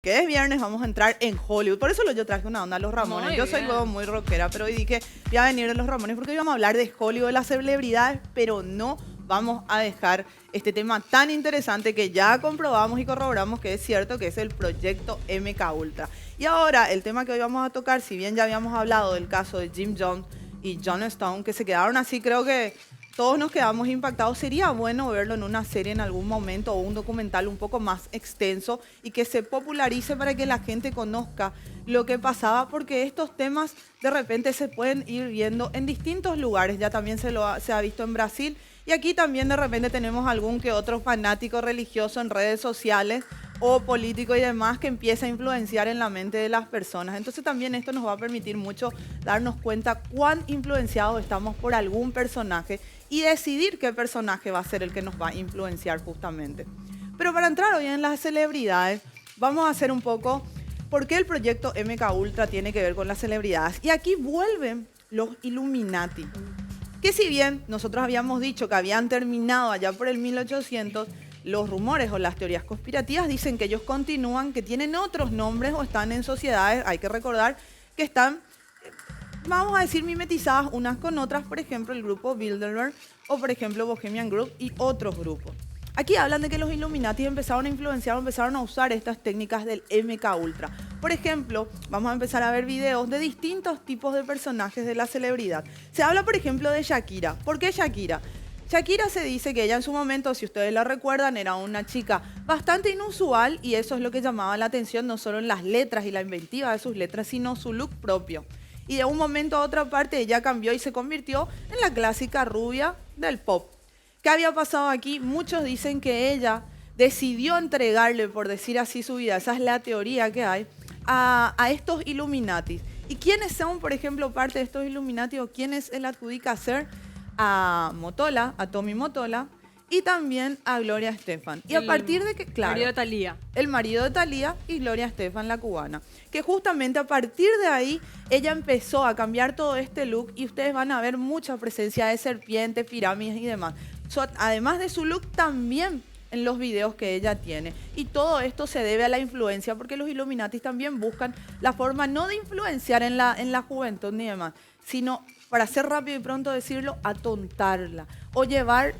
Que es viernes, vamos a entrar en Hollywood. Por eso yo traje una onda a los Ramones. Yo soy luego muy rockera, pero hoy dije, voy a venir de los Ramones porque hoy vamos a hablar de Hollywood, de las celebridades, pero no vamos a dejar este tema tan interesante que ya comprobamos y corroboramos que es cierto, que es el proyecto MK Ultra. Y ahora, el tema que hoy vamos a tocar, si bien ya habíamos hablado del caso de Jim Jones y John Stone, que se quedaron así, creo que todos nos quedamos impactados. Sería bueno verlo en una serie en algún momento o un documental un poco más extenso y que se popularice para que la gente conozca lo que pasaba, porque estos temas de repente se pueden ir viendo en distintos lugares. Ya también se ha visto en Brasil y aquí también de repente tenemos algún que otro fanático religioso en redes sociales o político y demás que empieza a influenciar en la mente de las personas. Entonces también esto nos va a permitir mucho darnos cuenta cuán influenciados estamos por algún personaje y decidir qué personaje va a ser el que nos va a influenciar justamente. Pero para entrar hoy en las celebridades, vamos a hacer un poco por qué el proyecto MK Ultra tiene que ver con las celebridades. Y aquí vuelven los Illuminati, que si bien nosotros habíamos dicho que habían terminado allá por el 1800, los rumores o las teorías conspirativas dicen que ellos continúan, que tienen otros nombres o están en sociedades, hay que recordar que están, vamos a decir, mimetizadas unas con otras, por ejemplo el grupo Bilderberg o por ejemplo Bohemian Group y otros grupos. Aquí hablan de que los Illuminati empezaron a influenciar, empezaron a usar estas técnicas del MK Ultra. Por ejemplo, vamos a empezar a ver videos de distintos tipos de personajes de la celebridad. Se habla, por ejemplo, de Shakira. ¿Por qué Shakira? Shakira se dice que ella en su momento, si ustedes la recuerdan, era una chica bastante inusual y eso es lo que llamaba la atención, no solo en las letras y la inventiva de sus letras, sino su look propio. Y de un momento a otra parte ella cambió y se convirtió en la clásica rubia del pop. ¿Qué había pasado aquí? Muchos dicen que ella decidió entregarle, por decir así, su vida, esa es la teoría que hay, a estos Illuminati. ¿Y quiénes son, por ejemplo, parte de estos Illuminati o quiénes él adjudica ser? A Motola, a Tommy Motola y también a Gloria Estefan. Y a partir de que, claro, marido de Thalía. El marido de Thalía y Gloria Estefan, la cubana. Que justamente a partir de ahí ella empezó a cambiar todo este look y ustedes van a ver mucha presencia de serpientes, pirámides y demás. Además de su look, también en los videos que ella tiene. Y todo esto se debe a la influencia, porque los Illuminatis también buscan la forma no de influenciar en la juventud ni demás, sino, para ser rápido y pronto decirlo, atontarla o llevar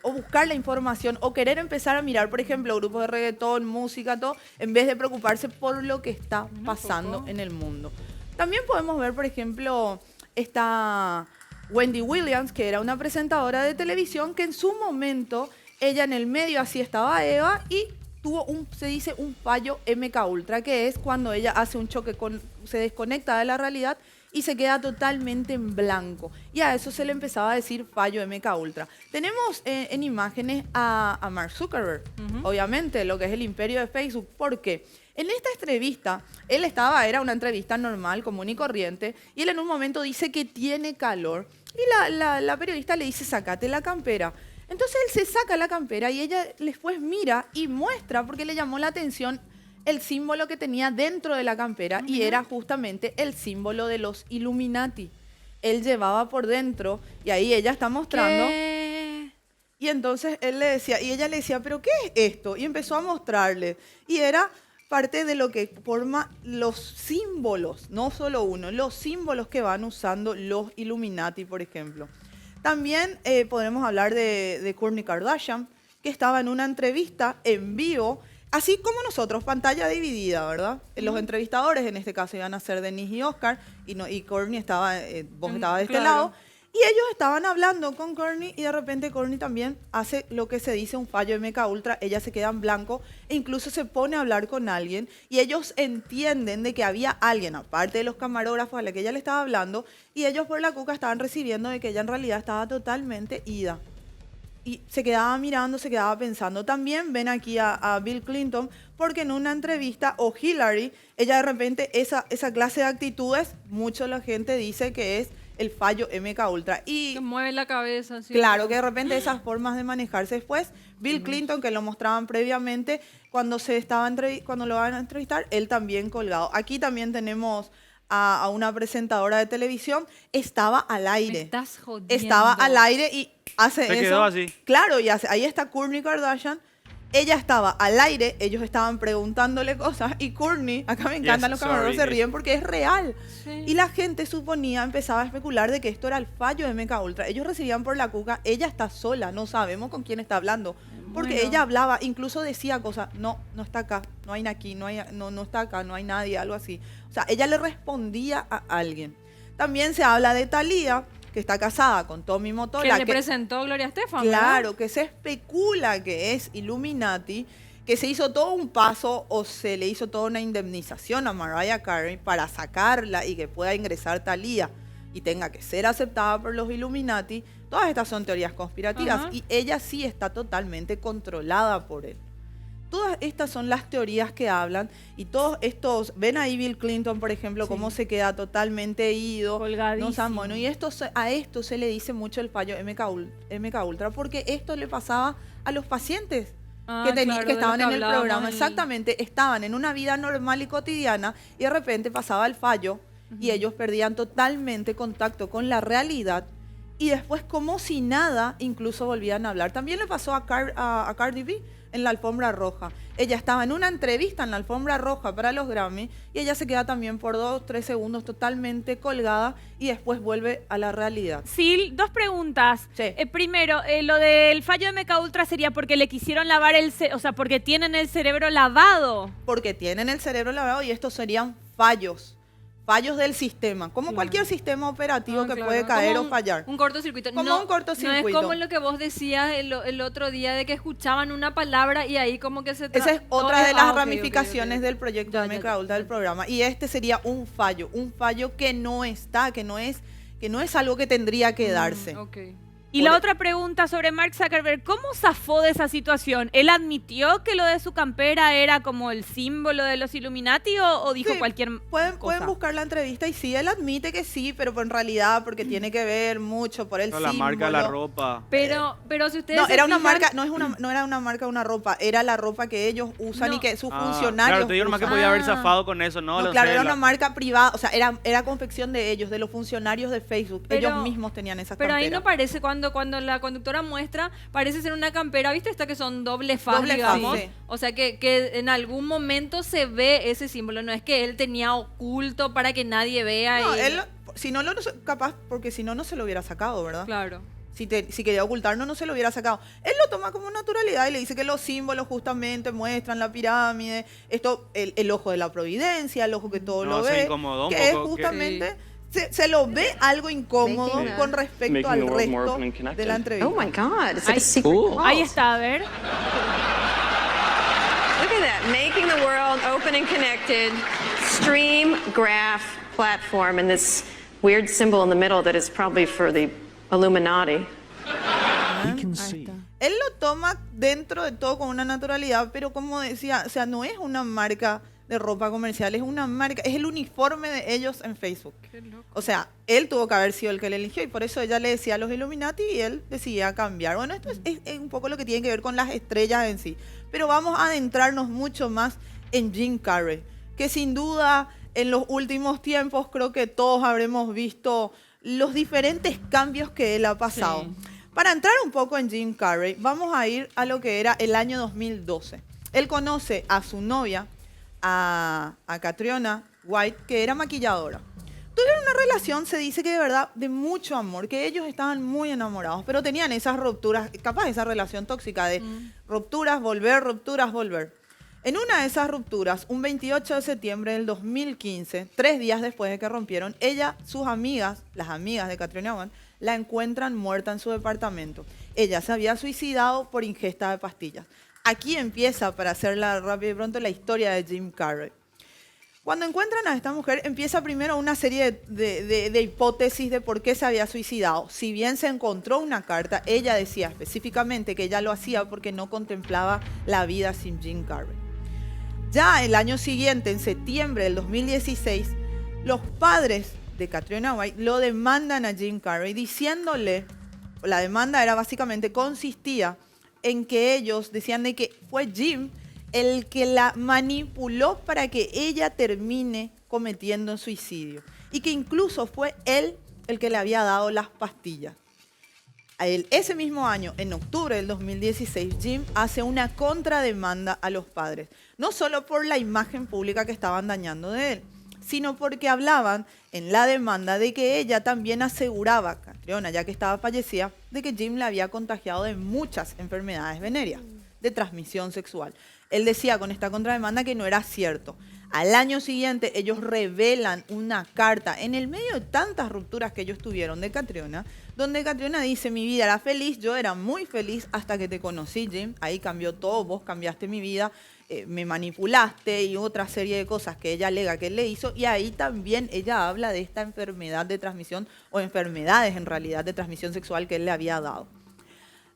o buscar la información o querer empezar a mirar, por ejemplo, grupos de reggaetón, música, todo, en vez de preocuparse por lo que está pasando en el mundo. También podemos ver, por ejemplo, esta Wendy Williams, que era una presentadora de televisión, que en su momento, ella en el medio así estaba Eva y tuvo se dice un fallo MK Ultra, que es cuando ella hace un choque se desconecta de la realidad y se queda totalmente en blanco. Y a eso se le empezaba a decir fallo MK Ultra. Tenemos en imágenes a Mark Zuckerberg, obviamente, lo que es el imperio de Facebook. ¿Por qué? En esta entrevista, era una entrevista normal, común y corriente, y él en un momento dice que tiene calor. Y la periodista le dice, sácate la campera. Entonces él se saca la campera y ella después mira y muestra, porque le llamó la atención el símbolo que tenía dentro de la campera y era justamente el símbolo de los Illuminati. Él llevaba por dentro y ahí ella está mostrando. ¿Qué? Y entonces él le decía, y ella le decía, ¿pero qué es esto? Y empezó a mostrarle. Y era parte de lo que forma los símbolos, no solo uno, los símbolos que van usando los Illuminati, por ejemplo. También podremos hablar de Kourtney Kardashian, que estaba en una entrevista en vivo, así como nosotros, pantalla dividida, ¿verdad? Los entrevistadores en este caso iban a ser Denise y Oscar, y Kourtney vos estabas de este lado. Y ellos estaban hablando con Kourtney y de repente Kourtney también hace lo que se dice un fallo MK Ultra. Ella se queda en blanco e incluso se pone a hablar con alguien y ellos entienden de que había alguien, aparte de los camarógrafos a la que ella le estaba hablando, y ellos por la cuca estaban recibiendo de que ella en realidad estaba totalmente ida. Y se quedaba mirando, se quedaba pensando. También ven aquí a Bill Clinton, porque en una entrevista, o Hillary, ella de repente, esa clase de actitudes, mucho la gente dice que es el fallo MK Ultra. Y que mueve la cabeza. ¿Sí? Claro, que de repente esas formas de manejarse después. Bill Clinton, que lo mostraban previamente, cuando lo van a entrevistar, él también colgado. Aquí también tenemos a una presentadora de televisión, estaba al aire. Me estás jodiendo. Estaba al aire y hace Se eso. quedó así. Claro, y ahí está Kourtney Kardashian Ella estaba al aire, ellos estaban preguntándole cosas y Kourtney, acá me encantan los camareros, se ríen porque es real. Sí. Y la gente suponía, empezaba a especular de que esto era el fallo de MKUltra. Ellos recibían por la cuca, ella está sola, no sabemos con quién está hablando. Porque Bueno. ella hablaba, incluso decía cosas, no está acá, no hay aquí, no está acá, no hay nadie, algo así. O sea, ella le respondía a alguien. También se habla de Thalía, que está casada con Tommy Motola. Que le presentó Gloria Estefan, Claro, ¿verdad? que se especula que es Illuminati, que se hizo todo un paso o se le hizo toda una indemnización a Mariah Carey para sacarla y que pueda ingresar Thalía y tenga que ser aceptada por los Illuminati. Todas estas son teorías conspirativas. Ajá. Y ella sí está totalmente controlada por él. Todas estas son las teorías que hablan y todos estos, ven ahí Bill Clinton, por ejemplo, Sí. cómo se queda totalmente ido. Colgadísimo. No saben, bueno, y a esto se le dice mucho el fallo MKUltra, porque esto le pasaba a los pacientes Ah, que claro, de lo estaban en el hablábamos programa. Exactamente, estaban en una vida normal y cotidiana y de repente pasaba el fallo y ellos perdían totalmente contacto con la realidad y después como si nada incluso volvían a hablar. También le pasó a Cardi B en la alfombra roja. Ella estaba en una entrevista en la alfombra roja para los Grammy y ella se queda también por 2-3 segundos totalmente colgada y después vuelve a la realidad. Sil, dos preguntas. Sí. Primero, lo del fallo de MKUltra sería porque le quisieron lavar o sea, porque tienen el cerebro lavado. Porque tienen el cerebro lavado y estos serían fallos del sistema, como Claro. cualquier sistema operativo Ah, que claro. puede caer Como o fallar. Un cortocircuito. Como No, un cortocircuito. No es como lo que vos decías el otro día de que escuchaban una palabra y ahí como que se... Esa es otra de las Ah, ok, ok, ramificaciones ok. del proyecto Ya, de ya, ya. MKUltra del programa. Y este sería un fallo que no está, que no es algo que tendría que darse. Ok. Y la otra pregunta sobre Mark Zuckerberg, ¿cómo zafó de esa situación? ¿Él admitió que lo de su campera era como el símbolo de los Illuminati o dijo Sí, cualquier pueden cosa? buscar la entrevista y sí, él admite que sí, pero en realidad porque tiene que ver mucho por el No, la símbolo. marca de la ropa. Pero si ustedes No, se era una fijan- marca, no era una marca de una ropa, era la ropa que ellos usan No. y que sus Ah, funcionarios claro, te digo nomás que usan. podía haber Ah. zafado con eso, ¿no? No, Lo claro, sé, era la- una marca privada, o sea, era confección de ellos, de los funcionarios de Facebook. Pero- ellos mismos tenían esas Pero ahí camperas. no parece, cuando la conductora muestra, parece ser una campera, ¿viste? Esta que son doble faz, Doble digamos. faz, sí. O sea, que en algún momento se ve ese símbolo. No es que él tenía oculto para que nadie vea. No, y... él, si no capaz, porque si no, no se lo hubiera sacado, ¿verdad? Claro. Si quería ocultarlo, no se lo hubiera sacado. Él lo toma como naturalidad y le dice que los símbolos justamente muestran la pirámide, esto, el ojo de la providencia, el ojo que todo No, lo se ve, incomodó un que es poco, que- justamente, se lo ve algo incómodo Making con respecto making al the world more resto open and connected. de la entrevista. Oh my God, it's like Ay, a secret cult. Ahí está, a ver. Look at that, making the world open and connected. Stream graph platform and this weird symbol in the middle that is probably for the Illuminati. Él lo toma dentro de todo con una naturalidad, pero como decía, o sea, no es una marca de ropa comercial, es una marca, es el uniforme de ellos en Facebook. O sea, él tuvo que haber sido el que le eligió y por eso ella le decía a los Illuminati y él decidía cambiar. Bueno, esto es un poco lo que tiene que ver con las estrellas en sí. Pero vamos a adentrarnos mucho más en Jim Carrey, que sin duda en los últimos tiempos creo que todos habremos visto los diferentes cambios que él ha pasado. Sí. Para entrar un poco en Jim Carrey, vamos a ir a lo que era el año 2012. Él conoce a su novia, a Catriona White, que era maquilladora. Tuvieron una relación, se dice que de verdad, de mucho amor, que ellos estaban muy enamorados, pero tenían esas rupturas, capaz esa relación tóxica de rupturas, volver. En una de esas rupturas, un 28 de septiembre del 2015, 3 días después de que rompieron, ella, sus amigas, las amigas de Catriona White, la encuentran muerta en su departamento. Ella se había suicidado por ingesta de pastillas. Aquí empieza, para hacerla rápido y pronto, la historia de Jim Carrey. Cuando encuentran a esta mujer, empieza primero una serie de hipótesis de por qué se había suicidado. Si bien se encontró una carta, ella decía específicamente que ella lo hacía porque no contemplaba la vida sin Jim Carrey. Ya el año siguiente, en septiembre del 2016, los padres de Catriona White lo demandan a Jim Carrey diciéndole, la demanda era básicamente, consistía en que ellos decían de que fue Jim el que la manipuló para que ella termine cometiendo suicidio y que incluso fue él el que le había dado las pastillas. Ese mismo año, en octubre del 2016, Jim hace una contrademanda a los padres. No solo por la imagen pública que estaban dañando de él, sino porque hablaban en la demanda de que ella también aseguraba, Catriona, ya que estaba fallecida, de que Jim le había contagiado de muchas enfermedades venéreas de transmisión sexual. Él decía con esta contrademanda que no era cierto. Al año siguiente, ellos revelan una carta en el medio de tantas rupturas que ellos tuvieron de Catriona, donde Catriona dice: mi vida era feliz, yo era muy feliz hasta que te conocí, Jim. Ahí cambió todo, vos cambiaste mi vida, me manipulaste y otra serie de cosas que ella alega que él le hizo. Y ahí también ella habla de esta enfermedad de transmisión, o enfermedades en realidad de transmisión sexual que él le había dado.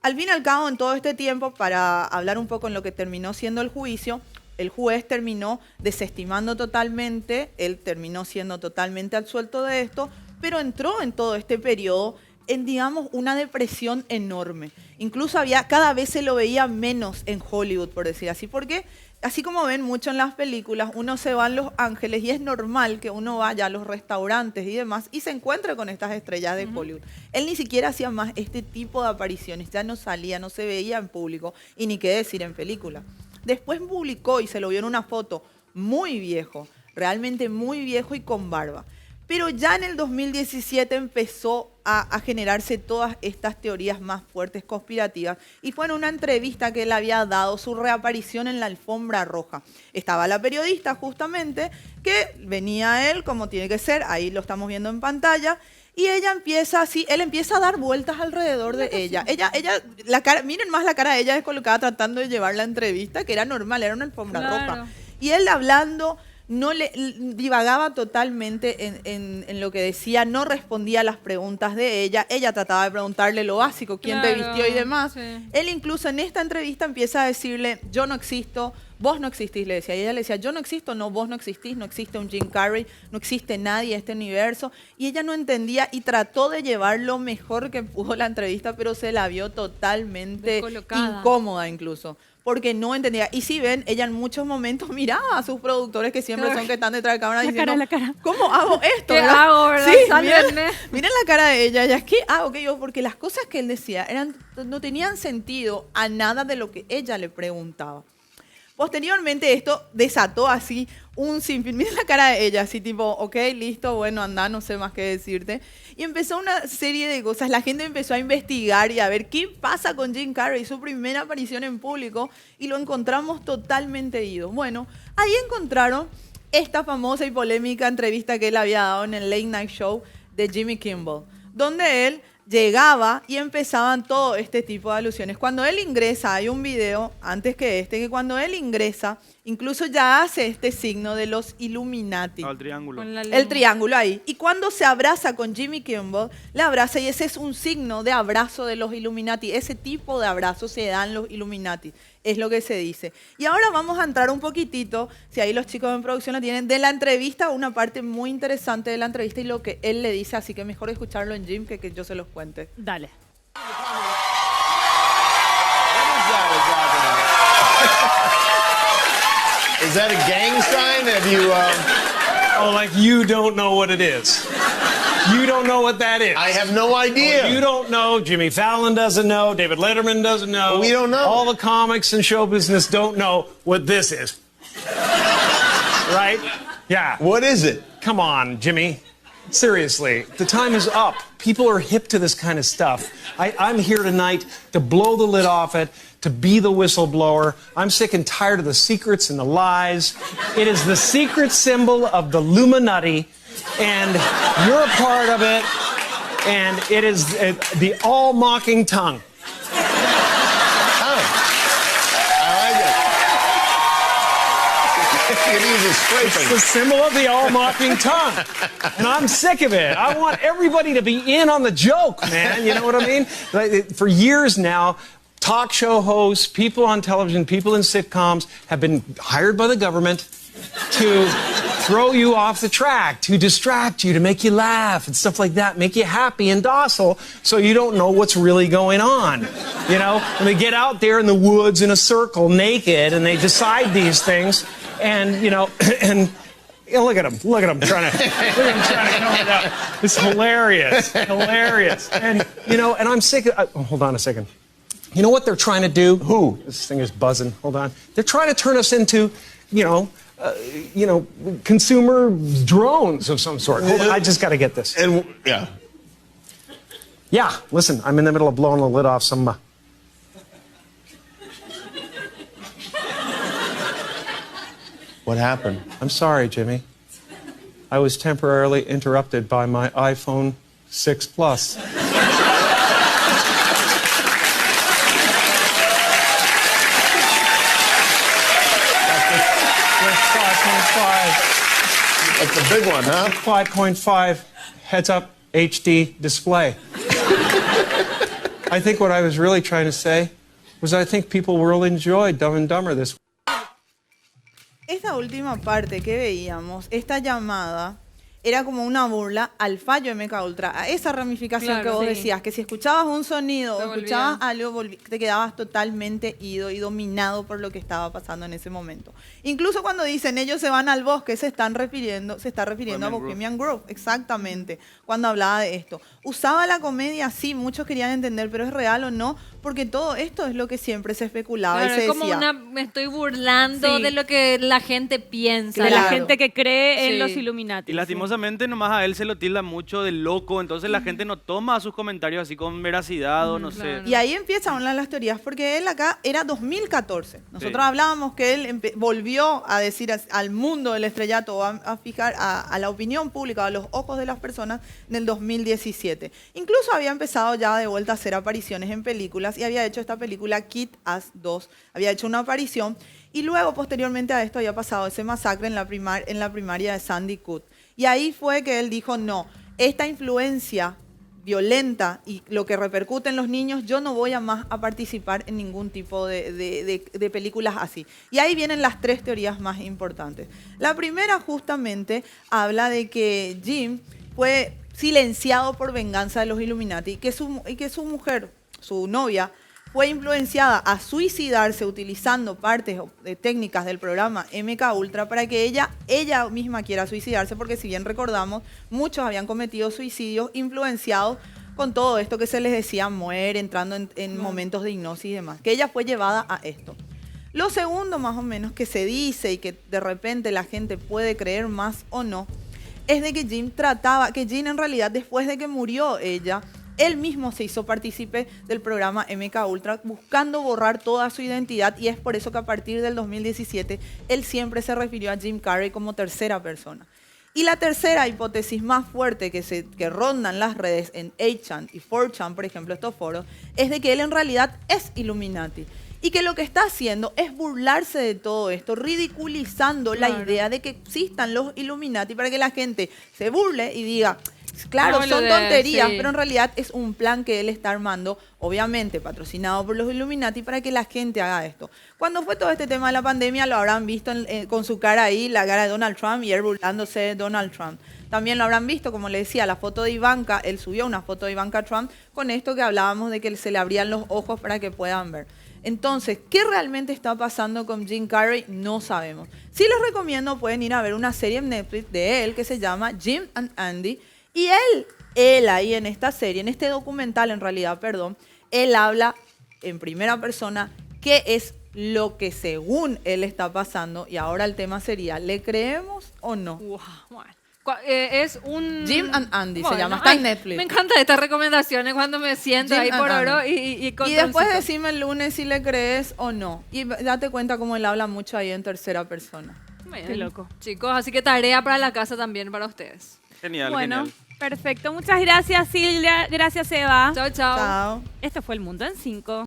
Al fin y al cabo, en todo este tiempo, para hablar un poco en lo que terminó siendo el juicio, el juez terminó desestimando totalmente, él terminó siendo totalmente absuelto de esto, pero entró en todo este periodo en, digamos, una depresión enorme. Incluso cada vez se lo veía menos en Hollywood, por decir así, porque así como ven mucho en las películas, uno se va a Los Ángeles y es normal que uno vaya a los restaurantes y demás y se encuentre con estas estrellas de Hollywood. Él ni siquiera hacía más este tipo de apariciones, ya no salía, no se veía en público y ni qué decir en película. Después publicó y se lo vio en una foto muy viejo, realmente muy viejo y con barba. Pero ya en el 2017 empezó a generarse todas estas teorías más fuertes conspirativas y fue en una entrevista que él había dado su reaparición en la alfombra roja. Estaba la periodista justamente, que venía él como tiene que ser, ahí lo estamos viendo en pantalla, y él empieza a dar vueltas alrededor de ella. Miren más la cara de ella descolocada tratando de llevar la entrevista, que era normal, era una alfombra roja. Y él hablando, divagaba totalmente en lo que decía, no respondía a las preguntas de ella. Ella trataba de preguntarle lo básico, quién te vistió y demás. Sí. Él incluso en esta entrevista empieza a decirle: yo no existo, vos no existís, le decía. Y ella le decía: yo no existo, no, vos no existís, no existe un Jim Carrey, no existe nadie en este universo. Y ella no entendía y trató de llevar lo mejor que pudo la entrevista, pero se la vio totalmente incómoda incluso, porque no entendía. Y si ven, ella en muchos momentos miraba a sus productores, que siempre son que están detrás de cámara, diciendo: la cara. ¿Cómo hago esto? ¿Qué hago, verdad? Sí, miren la cara de ella. Ya, ¿qué hago? Porque las cosas que él decía no tenían sentido a nada de lo que ella le preguntaba. Posteriormente esto desató así un sinfín. Miren la cara de ella, así tipo: ok, listo, bueno, anda, no sé más qué decirte. Y empezó una serie de cosas. La gente empezó a investigar y a ver qué pasa con Jim Carrey, su primera aparición en público, y lo encontramos totalmente ido. Bueno, ahí encontraron esta famosa y polémica entrevista que él había dado en el Late Night Show de Jimmy Kimmel, donde él llegaba y empezaban todo este tipo de alusiones. Cuando él ingresa, hay un video antes que cuando él ingresa, incluso ya hace este signo de los Illuminati. El triángulo. El triángulo ahí. Y cuando se abraza con Jimmy Kimmel, le abraza y ese es un signo de abrazo de los Illuminati. Ese tipo de abrazo se dan los Illuminati. Es lo que se dice. Y ahora vamos a entrar un poquitito, si ahí los chicos en producción la tienen, de la entrevista, una parte muy interesante de la entrevista y lo que él le dice, así que mejor escucharlo en Jim que yo se los cuente. Dale. Is that a gang sign? Have you, Oh, like you don't know what it is. You don't know what that is. I have no idea. You don't know. Jimmy Fallon doesn't know. David Letterman doesn't know. We don't know. All the comics and show business don't know what this is. Right? Yeah. What is it? Come on, Jimmy. Seriously, the time is up. People are hip to this kind of stuff. I'm here tonight to blow the lid off it, to be the whistleblower. I'm sick and tired of the secrets and the lies. It is the secret symbol of the Illuminati, and you're a part of it, and it is the all-mocking tongue. It's the symbol of the all-mocking tongue. And I'm sick of it. I want everybody to be in on the joke, man. You know what I mean? For years now, talk show hosts, people on television, people in sitcoms have been hired by the government to throw you off the track, to distract you, to make you laugh and stuff like that, make you happy and docile so you don't know what's really going on. You know, when they get out there in the woods in a circle naked and they decide these things, and, you know, and look at him trying to come it out. It's hilarious. And, you know, and I'm sick of, hold on a second. You know what they're trying to do? Who? This thing is buzzing. Hold on. They're trying to turn us into, consumer drones of some sort. Hold on, I just got to get this. And yeah. Yeah, listen, I'm in the middle of blowing the lid off some... What happened? I'm sorry, Jimmy. I was temporarily interrupted by my iPhone 6 Plus. That's a big one, huh? 5.5 heads-up HD display. I think what I was really trying to say was I think people will enjoy Dumb and Dumber this week. Esta última parte que veíamos, esta llamada, era como una burla al fallo MK Ultra, a esa ramificación Claro, que vos sí. decías, que si escuchabas un sonido Te o escuchabas algo, te quedabas totalmente ido y dominado por lo que estaba pasando en ese momento. Incluso cuando dicen ellos se van al bosque, se está refiriendo a Bohemian Grove, exactamente, cuando hablaba de esto. Usaba la comedia, sí, muchos querían entender, pero ¿es real o no? Porque todo esto es lo que siempre se especulaba Claro, y se es como decía. me estoy burlando Sí. de lo que la gente piensa. De la Claro. gente que cree en Sí. los Illuminati. Y lastimosamente nomás a él se lo tilda mucho de loco, entonces la gente no toma sus comentarios así con veracidad o no sé. claro. Y ahí empiezan una de las teorías, porque él acá era 2014. Nosotros Sí. hablábamos que él volvió a decir al mundo del estrellato, a fijar a la opinión pública, a los ojos de las personas en el 2017. Incluso había empezado ya de vuelta a hacer apariciones en películas y había hecho esta película Kick-Ass 2. Había hecho una aparición y luego, posteriormente a esto, había pasado ese masacre en la primaria de Sandy Hook. Y ahí fue que él dijo, no, esta influencia violenta y lo que repercute en los niños, yo no voy a más a participar en ningún tipo de películas así. Y ahí vienen las tres teorías más importantes. La primera justamente habla de que Jim fue silenciado por venganza de los Illuminati y que su mujer, su novia, fue influenciada a suicidarse utilizando partes de técnicas del programa MK Ultra para que ella misma quiera suicidarse, porque si bien recordamos, muchos habían cometido suicidios influenciados con todo esto que se les decía muere, entrando en momentos de hipnosis y demás, que ella fue llevada a esto. Lo segundo, más o menos, que se dice y que de repente la gente puede creer más o no, es de que Jim en realidad, después de que murió ella, él mismo se hizo partícipe del programa MK Ultra buscando borrar toda su identidad, y es por eso que a partir del 2017 él siempre se refirió a Jim Carrey como tercera persona. Y la tercera hipótesis más fuerte que rondan las redes en 8chan y 4chan, por ejemplo, estos foros, es de que él en realidad es Illuminati. Y que lo que está haciendo es burlarse de todo esto, ridiculizando la idea de que existan los Illuminati para que la gente se burle y diga, claro, No, son tonterías, sí. pero en realidad es un plan que él está armando, obviamente patrocinado por los Illuminati, para que la gente haga esto. Cuando fue todo este tema de la pandemia, lo habrán visto con su cara ahí, la cara de Donald Trump, y él burlándose de Donald Trump. También lo habrán visto, como le decía, la foto de Ivanka, él subió una foto de Ivanka Trump con esto que hablábamos de que se le abrían los ojos para que puedan ver. Entonces, ¿qué realmente está pasando con Jim Carrey? No sabemos. Sí les recomiendo, pueden ir a ver una serie en Netflix de él que se llama Jim and Andy. Y él ahí en esta serie, en este documental en realidad, él habla en primera persona qué es lo que según él está pasando. Y ahora el tema sería, ¿le creemos o no? Wow, bueno. Es un... Jim and Andy se Bueno, llama, está en ay, Netflix. Me encantan estas recomendaciones cuando me siento Jim ahí por and oro Andy. y con Y después troncito. decime el lunes si le crees o no. Y date cuenta cómo él habla mucho ahí en tercera persona. Bien, Qué loco. Chicos, así que tarea para la casa también para ustedes. Genial, Bueno, genial. perfecto. Muchas gracias, Silvia. Gracias, Eva. Chao, chao. Chao. Este fue El Mundo en 5.